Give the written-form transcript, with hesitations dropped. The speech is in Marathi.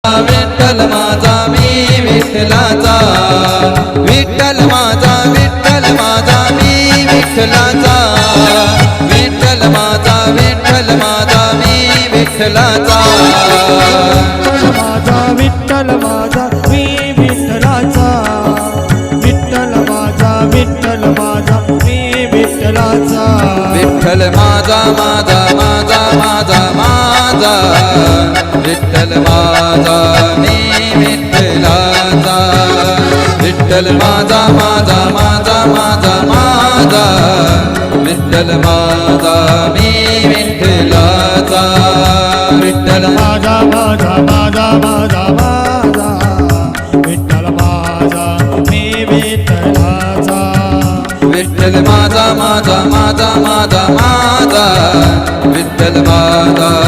विठ्ठल माझा मी विठ्ठलाचा, विठ्ठल माझा मी विठ्ठलाचा, विठ्ठल माझा मी विठ्ठलाचा, विठ्ठल माझा मी विठ्ठलाचा, विठ्ठल माझा मी विठ्ठलाचा, विठ्ठल माझा विठ्ठल माझा मी विठ्ठलाचा, विठ्ठल माझा विठ्ठल माझा मी विठ्ठलाचा, विठ्ठल माझा विठ्ठल माझा मी विठ्ठलाचा, विठ्ठल माझा विठ्ठल माझा